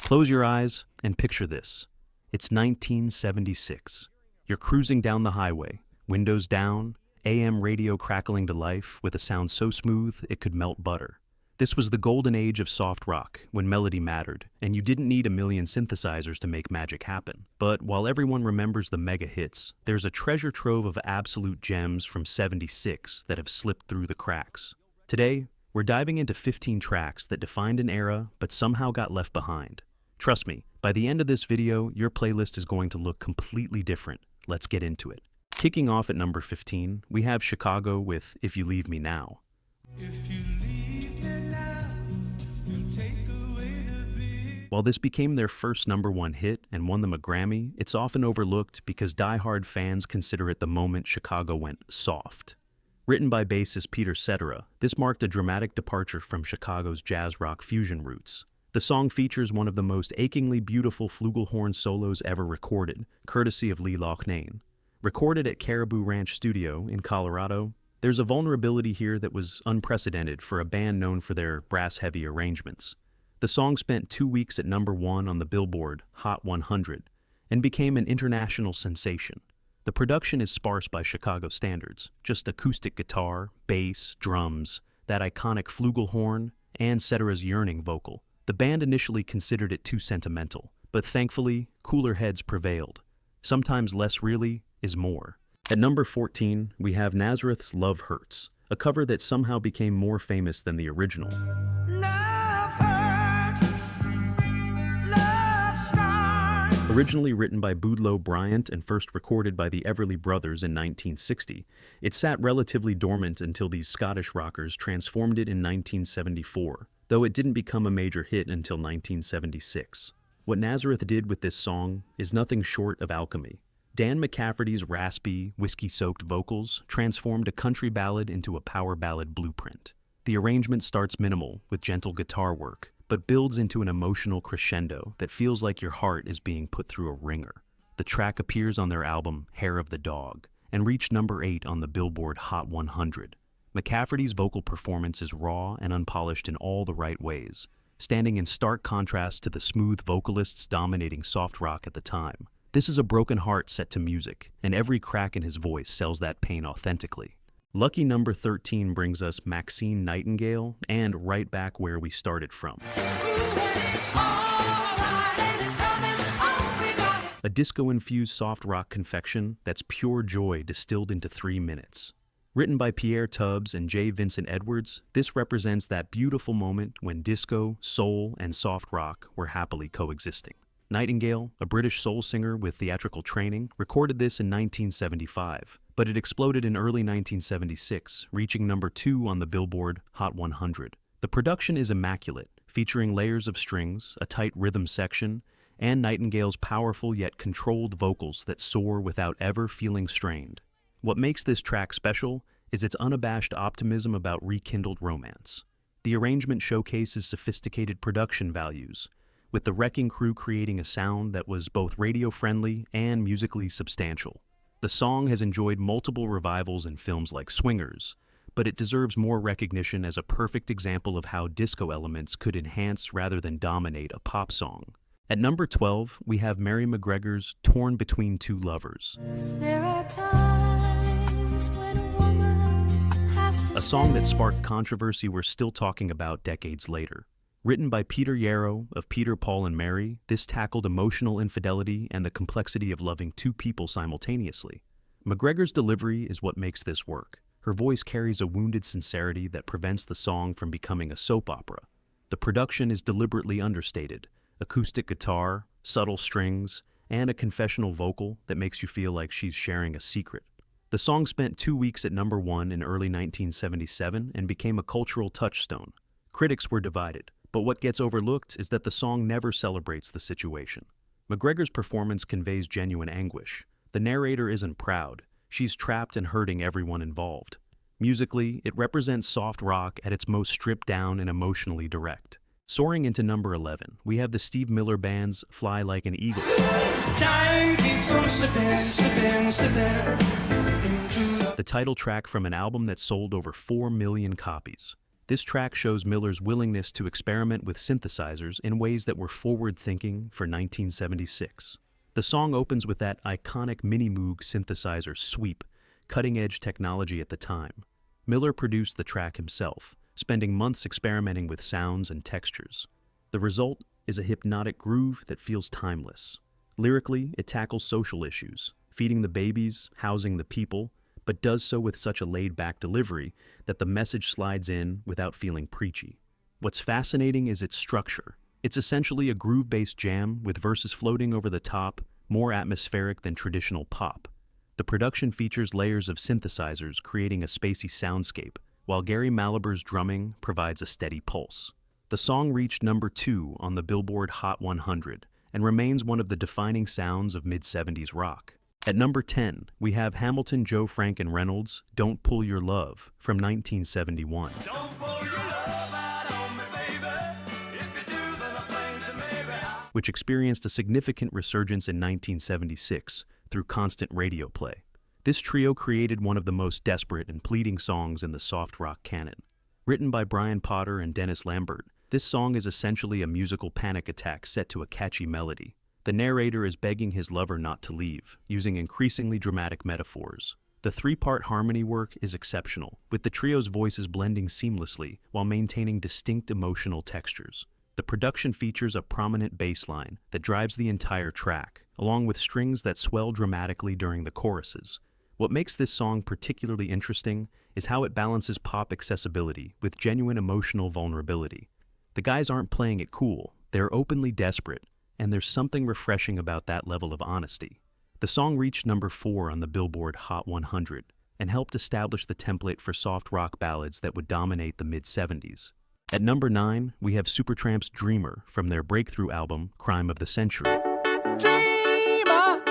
Close your eyes and picture this. It's 1976. You're cruising down the highway, windows down, AM radio crackling to life with a sound so smooth it could melt butter. This was the golden age of soft rock, when melody mattered, and you didn't need a million synthesizers to make magic happen. But while everyone remembers the mega hits, there's a treasure trove of absolute gems from '76 that have slipped through the cracks. Today, we're diving into 15 tracks that defined an era but somehow got left behind. Trust me, by the end of this video, your playlist is going to look completely different. Let's get into it. Kicking off at number 15, we have Chicago with If You Leave Me Now. If you leave me now, you'll take away the big. While this became their first #1 hit and won them a Grammy, it's often overlooked because die-hard fans consider it the moment Chicago went soft. Written by bassist Peter Cetera, this marked a dramatic departure from Chicago's jazz rock fusion roots. The song features one of the most achingly beautiful flugelhorn solos ever recorded, courtesy of Lee Loughnane. Recorded at Caribou Ranch Studio in Colorado, there's a vulnerability here that was unprecedented for a band known for their brass-heavy arrangements. The song spent 2 weeks at #1 on the Billboard Hot 100 and became an international sensation. The production is sparse by Chicago standards, just acoustic guitar, bass, drums, that iconic flugelhorn, and Cetera's yearning vocal. The band initially considered it too sentimental, but thankfully, cooler heads prevailed. Sometimes less really is more. At number 14, we have Nazareth's Love Hurts, a cover that somehow became more famous than the original. Love hurts, love scars. Originally written by Boudleaux Bryant and first recorded by the Everly Brothers in 1960, it sat relatively dormant until these Scottish rockers transformed it in 1974, though it didn't become a major hit until 1976. What Nazareth did with this song is nothing short of alchemy. Dan McCafferty's raspy, whiskey-soaked vocals transformed a country ballad into a power ballad blueprint. The arrangement starts minimal, with gentle guitar work, but builds into an emotional crescendo that feels like your heart is being put through a wringer. The track appears on their album, Hair of the Dog, and reached number 8 on the Billboard Hot 100. McCafferty's vocal performance is raw and unpolished in all the right ways, standing in stark contrast to the smooth vocalists dominating soft rock at the time. This is a broken heart set to music, and every crack in his voice sells that pain authentically. Lucky number 13 brings us Maxine Nightingale, and right back where we started from. A disco-infused soft rock confection that's pure joy distilled into 3 minutes. Written by Pierre Tubbs and J. Vincent Edwards, this represents that beautiful moment when disco, soul, and soft rock were happily coexisting. Nightingale, a British soul singer with theatrical training, recorded this in 1975, but it exploded in early 1976, reaching number 2 on the Billboard Hot 100. The production is immaculate, featuring layers of strings, a tight rhythm section, and Nightingale's powerful yet controlled vocals that soar without ever feeling strained. What makes this track special is its unabashed optimism about rekindled romance. The arrangement showcases sophisticated production values, with the Wrecking Crew creating a sound that was both radio-friendly and musically substantial. The song has enjoyed multiple revivals in films like Swingers, but it deserves more recognition as a perfect example of how disco elements could enhance rather than dominate a pop song. At number 12, we have Mary McGregor's Torn Between Two Lovers. There are times when a woman has to A song that sparked controversy we're still talking about decades later. Written by Peter Yarrow of Peter, Paul, and Mary, this tackled emotional infidelity and the complexity of loving two people simultaneously. McGregor's delivery is what makes this work. Her voice carries a wounded sincerity that prevents the song from becoming a soap opera. The production is deliberately understated. Acoustic guitar, subtle strings, and a confessional vocal that makes you feel like she's sharing a secret. The song spent 2 weeks at number 1 in early 1977 and became a cultural touchstone. Critics were divided, but what gets overlooked is that the song never celebrates the situation. McGregor's performance conveys genuine anguish. The narrator isn't proud. She's trapped and hurting everyone involved. Musically, it represents soft rock at its most stripped down and emotionally direct. Soaring into number 11, we have the Steve Miller Band's Fly Like an Eagle. Time keeps on slipping, slipping, slipping into The title track from an album that sold over 4 million copies. This track shows Miller's willingness to experiment with synthesizers in ways that were forward-thinking for 1976. The song opens with that iconic Mini-Moog synthesizer sweep, cutting-edge technology at the time. Miller produced the track himself, spending months experimenting with sounds and textures. The result is a hypnotic groove that feels timeless. Lyrically, it tackles social issues, feeding the babies, housing the people, but does so with such a laid-back delivery that the message slides in without feeling preachy. What's fascinating is its structure. It's essentially a groove-based jam with verses floating over the top, more atmospheric than traditional pop. The production features layers of synthesizers creating a spacey soundscape, while Gary Malaber's drumming provides a steady pulse. The song reached number 2 on the Billboard Hot 100 and remains one of the defining sounds of mid-70s rock. At number 10, we have Hamilton, Joe Frank, and Reynolds' Don't Pull Your Love from 1971. Don't pull your love out on me, baby. If you do, then I'll bring to maybe. Which experienced a significant resurgence in 1976 through constant radio play. This trio created one of the most desperate and pleading songs in the soft rock canon. Written by Brian Potter and Dennis Lambert, this song is essentially a musical panic attack set to a catchy melody. The narrator is begging his lover not to leave, using increasingly dramatic metaphors. The three-part harmony work is exceptional, with the trio's voices blending seamlessly while maintaining distinct emotional textures. The production features a prominent bass line that drives the entire track, along with strings that swell dramatically during the choruses. What makes this song particularly interesting is how it balances pop accessibility with genuine emotional vulnerability. The guys aren't playing it cool, they're openly desperate, and there's something refreshing about that level of honesty. The song reached number 4 on the Billboard Hot 100 and helped establish the template for soft rock ballads that would dominate the mid-70s. At number 9, we have Supertramp's Dreamer from their breakthrough album, Crime of the Century. Dreamer,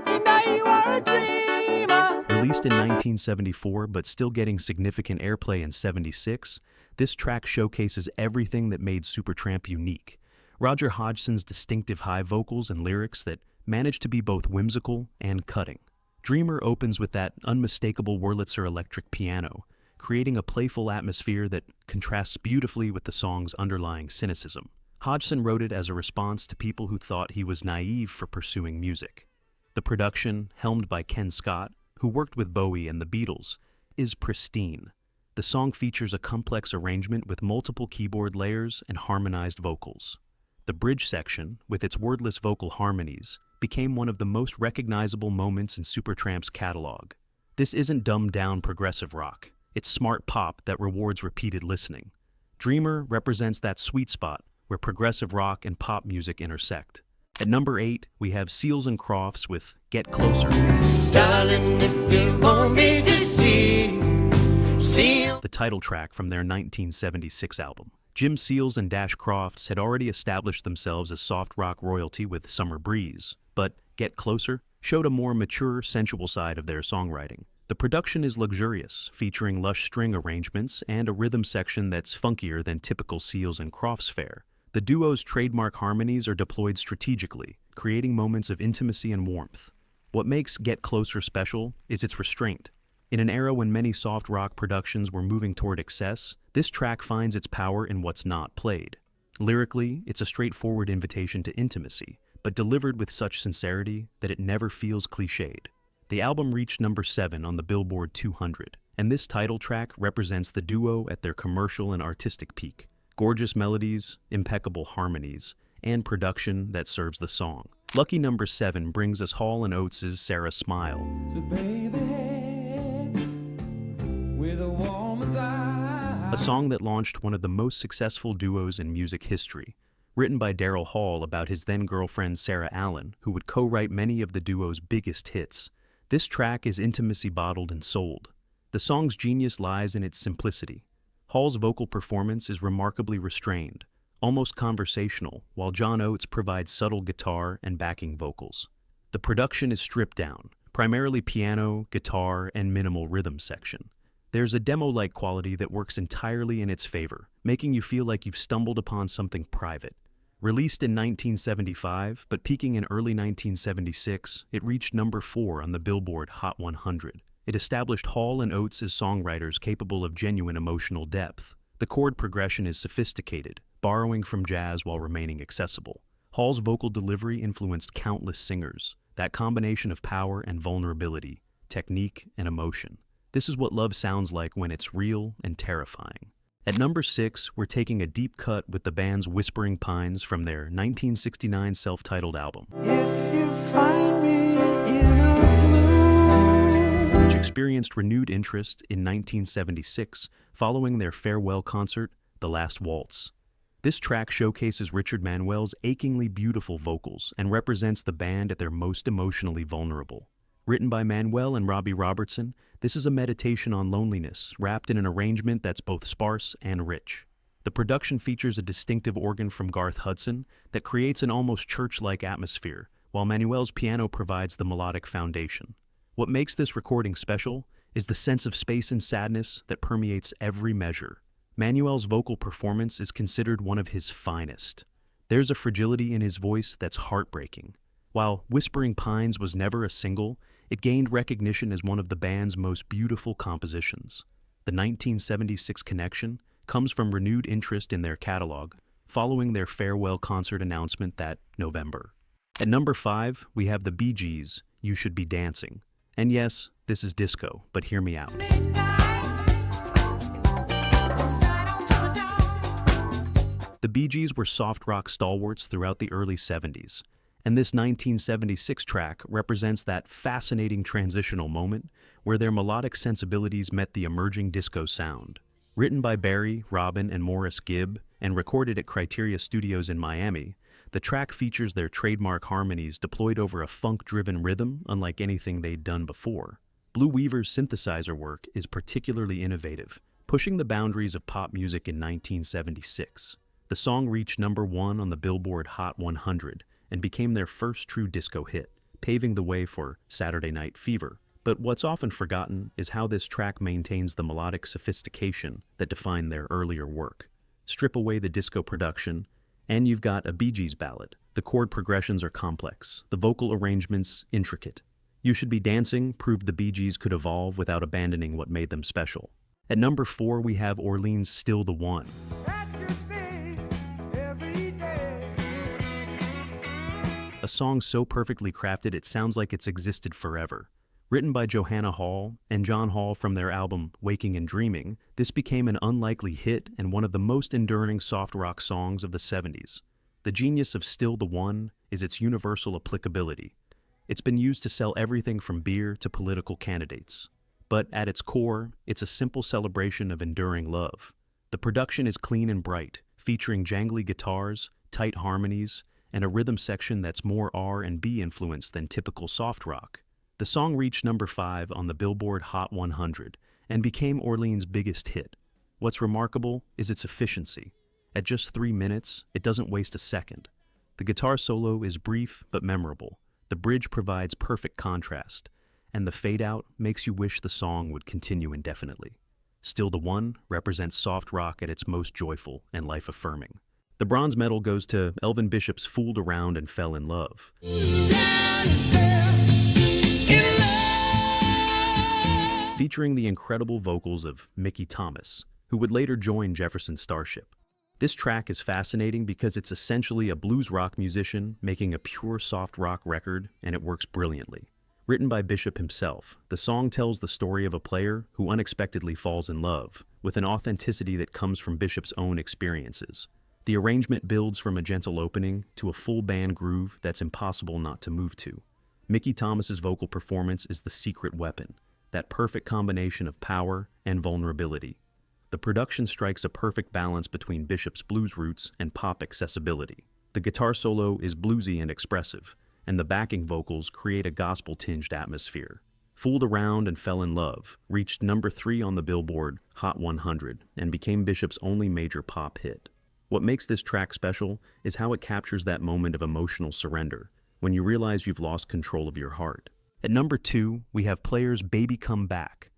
you know you are a dreamer. Released in 1974 but still getting significant airplay in 76, this track showcases everything that made Supertramp unique. Roger Hodgson's distinctive high vocals and lyrics that managed to be both whimsical and cutting. Dreamer opens with that unmistakable Wurlitzer electric piano, creating a playful atmosphere that contrasts beautifully with the song's underlying cynicism. Hodgson wrote it as a response to people who thought he was naive for pursuing music. The production, helmed by Ken Scott, who worked with Bowie and the Beatles, is pristine. The song features a complex arrangement with multiple keyboard layers and harmonized vocals. The bridge section, with its wordless vocal harmonies, became one of the most recognizable moments in Supertramp's catalog. This isn't dumbed-down progressive rock. It's smart pop that rewards repeated listening. Dreamer represents that sweet spot where progressive rock and pop music intersect. At number 8, we have Seals and Crofts with Get Closer. Darling, if you want me to see The title track from their 1976 album. Jim Seals and Dash Crofts had already established themselves as soft rock royalty with Summer Breeze, but Get Closer showed a more mature, sensual side of their songwriting. The production is luxurious, featuring lush string arrangements and a rhythm section that's funkier than typical Seals and Crofts fare. The duo's trademark harmonies are deployed strategically, creating moments of intimacy and warmth. What makes Get Closer special is its restraint. In an era when many soft rock productions were moving toward excess, this track finds its power in what's not played. Lyrically, it's a straightforward invitation to intimacy, but delivered with such sincerity that it never feels cliched. The album reached number 7 on the Billboard 200, and this title track represents the duo at their commercial and artistic peak. Gorgeous melodies, impeccable harmonies, and production that serves the song. Lucky number 7 brings us Hall & Oates' Sara Smile. So baby, with a woman's eye. A song that launched one of the most successful duos in music history. Written by Daryl Hall about his then-girlfriend Sarah Allen, who would co-write many of the duo's biggest hits. This track is intimacy bottled and sold. The song's genius lies in its simplicity. Hall's vocal performance is remarkably restrained, almost conversational, while John Oates provides subtle guitar and backing vocals. The production is stripped down, primarily piano, guitar, and minimal rhythm section. There's a demo-like quality that works entirely in its favor, making you feel like you've stumbled upon something private. Released in 1975, but peaking in early 1976, it reached number 4 on the Billboard Hot 100. It established Hall & Oates as songwriters capable of genuine emotional depth. The chord progression is sophisticated, borrowing from jazz while remaining accessible. Hall's vocal delivery influenced countless singers, that combination of power and vulnerability, technique and emotion. This is what love sounds like when it's real and terrifying. At number 6, we're taking a deep cut with the band's Whispering Pines from their 1969 self-titled album, If you find me in a blue, which experienced renewed interest in 1976 following their farewell concert, The Last Waltz. This track showcases Richard Manuel's achingly beautiful vocals and represents the band at their most emotionally vulnerable. Written by Manuel and Robbie Robertson, this is a meditation on loneliness, wrapped in an arrangement that's both sparse and rich. The production features a distinctive organ from Garth Hudson that creates an almost church-like atmosphere, while Manuel's piano provides the melodic foundation. What makes this recording special is the sense of space and sadness that permeates every measure. Manuel's vocal performance is considered one of his finest. There's a fragility in his voice that's heartbreaking. While Whispering Pines was never a single, it gained recognition as one of the band's most beautiful compositions. The 1976 connection comes from renewed interest in their catalog, following their farewell concert announcement that November. At number 5, we have the Bee Gees' You Should Be Dancing. And yes, this is disco, but hear me out. The Bee Gees were soft rock stalwarts throughout the early 70s, and this 1976 track represents that fascinating transitional moment where their melodic sensibilities met the emerging disco sound. Written by Barry, Robin, and Morris Gibb, and recorded at Criteria Studios in Miami, the track features their trademark harmonies deployed over a funk-driven rhythm unlike anything they'd done before. Blue Weaver's synthesizer work is particularly innovative, pushing the boundaries of pop music in 1976. The song reached number 1 on the Billboard Hot 100 and became their first true disco hit, paving the way for Saturday Night Fever. But what's often forgotten is how this track maintains the melodic sophistication that defined their earlier work. Strip away the disco production, and you've got a Bee Gees ballad. The chord progressions are complex, the vocal arrangements intricate. You Should Be Dancing proved the Bee Gees could evolve without abandoning what made them special. At number 4, we have Orleans' Still the One. at your face every day. A song so perfectly crafted it sounds like it's existed forever. Written by Johanna Hall and John Hall from their album Waking and Dreaming, this became an unlikely hit and one of the most enduring soft rock songs of the 70s. The genius of Still the One is its universal applicability. It's been used to sell everything from beer to political candidates. But at its core, it's a simple celebration of enduring love. The production is clean and bright, featuring jangly guitars, tight harmonies, and a rhythm section that's more R&B influenced than typical soft rock. The song reached number 5 on the Billboard Hot 100 and became Orleans' biggest hit. What's remarkable is its efficiency. At just 3 minutes, it doesn't waste a second. The guitar solo is brief but memorable. The bridge provides perfect contrast, and the fade-out makes you wish the song would continue indefinitely. Still the One represents soft rock at its most joyful and life-affirming. The bronze medal goes to Elvin Bishop's Fooled Around and Fell in Love. Featuring the incredible vocals of Mickey Thomas, who would later join Jefferson Starship. This track is fascinating because it's essentially a blues rock musician making a pure soft rock record, and it works brilliantly. Written by Bishop himself, the song tells the story of a player who unexpectedly falls in love, with an authenticity that comes from Bishop's own experiences. The arrangement builds from a gentle opening to a full band groove that's impossible not to move to. Mickey Thomas's vocal performance is the secret weapon, that perfect combination of power and vulnerability. The production strikes a perfect balance between Bishop's blues roots and pop accessibility. The guitar solo is bluesy and expressive, and the backing vocals create a gospel-tinged atmosphere. Fooled Around and Fell in Love reached number 3 on the Billboard Hot 100 and became Bishop's only major pop hit. What makes this track special is how it captures that moment of emotional surrender, when you realize you've lost control of your heart. At number 2, we have Players' Baby Come Back.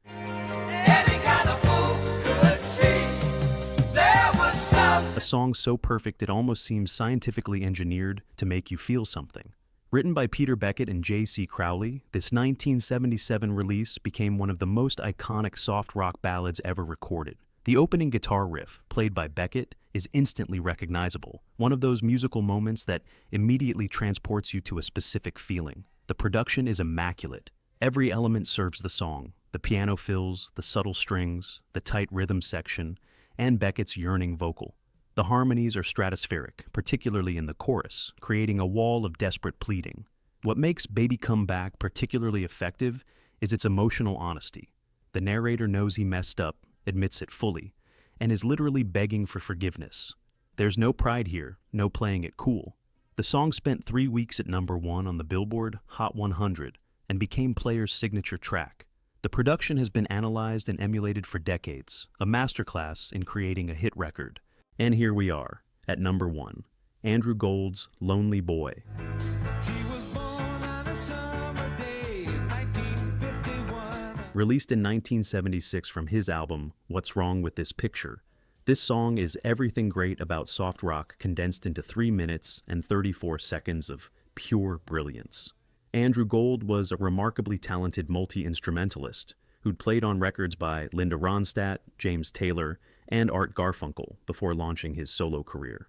A song so perfect it almost seems scientifically engineered to make you feel something. Written by Peter Beckett and J.C. Crowley, this 1977 release became one of the most iconic soft rock ballads ever recorded. The opening guitar riff, played by Beckett, is instantly recognizable, one of those musical moments that immediately transports you to a specific feeling. The production is immaculate. Every element serves the song: the piano fills, the subtle strings, the tight rhythm section, and Beckett's yearning vocal. The harmonies are stratospheric, particularly in the chorus, creating a wall of desperate pleading. What makes Baby Come Back particularly effective is its emotional honesty. The narrator knows he messed up, admits it fully, and is literally begging for forgiveness. There's no pride here, no playing it cool. The song spent 3 weeks at #1 on the Billboard Hot 100 and became Player's signature track. The production has been analyzed and emulated for decades, a masterclass in creating a hit record. And here we are, at #1, Andrew Gould's Lonely Boy. He was born on a summer day in 1951. Released in 1976 from his album, What's Wrong with This Picture, this song is everything great about soft rock condensed into 3 minutes and 34 seconds of pure brilliance. Andrew Gould was a remarkably talented multi-instrumentalist who'd played on records by Linda Ronstadt, James Taylor, and Art Garfunkel before launching his solo career.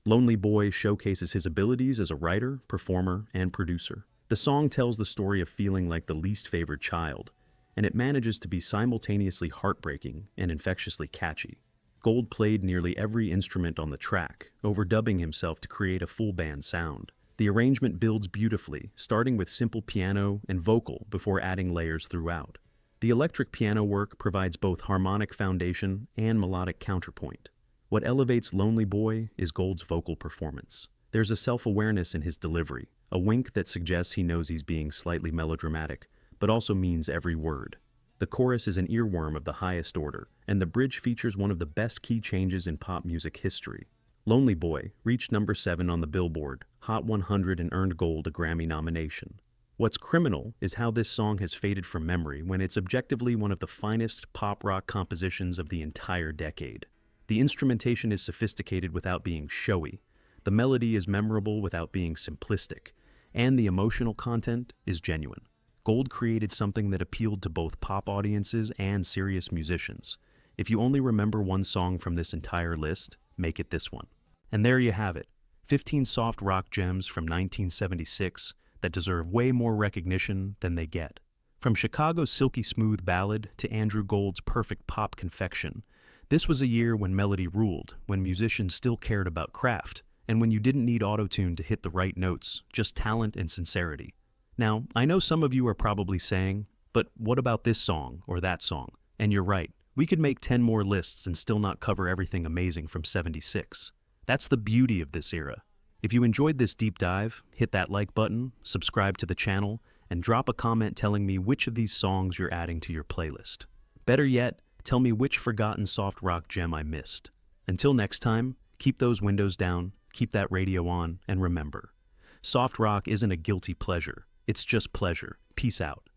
Lonely Boy showcases his abilities as a writer, performer, and producer. The song tells the story of feeling like the least favored child, and it manages to be simultaneously heartbreaking and infectiously catchy. Gould played nearly every instrument on the track, overdubbing himself to create a full band sound. The arrangement builds beautifully, starting with simple piano and vocal before adding layers throughout. The electric piano work provides both harmonic foundation and melodic counterpoint. What elevates Lonely Boy is Gould's vocal performance. There's a self-awareness in his delivery, a wink that suggests he knows he's being slightly melodramatic, but also means every word. The chorus is an earworm of the highest order, and the bridge features one of the best key changes in pop music history. Lonely Boy reached #7 on the Billboard Hot 100 and earned Gould a Grammy nomination. What's criminal is how this song has faded from memory when it's objectively one of the finest pop rock compositions of the entire decade. The instrumentation is sophisticated without being showy, the melody is memorable without being simplistic, and the emotional content is genuine. Gould created something that appealed to both pop audiences and serious musicians. If you only remember one song from this entire list, make it this one. And there you have it, 15 soft rock gems from 1976 that deserve way more recognition than they get. From Chicago's silky smooth ballad to Andrew Gould's perfect pop confection, this was a year when melody ruled, when musicians still cared about craft, and when you didn't need autotune to hit the right notes, just talent and sincerity. Now, I know some of you are probably saying, but what about this song or that song? And you're right, we could make 10 more lists and still not cover everything amazing from '76. That's the beauty of this era. If you enjoyed this deep dive, hit that like button, subscribe to the channel, and drop a comment telling me which of these songs you're adding to your playlist. Better yet, tell me which forgotten soft rock gem I missed. Until next time, keep those windows down, keep that radio on, and remember, soft rock isn't a guilty pleasure, it's just pleasure. Peace out.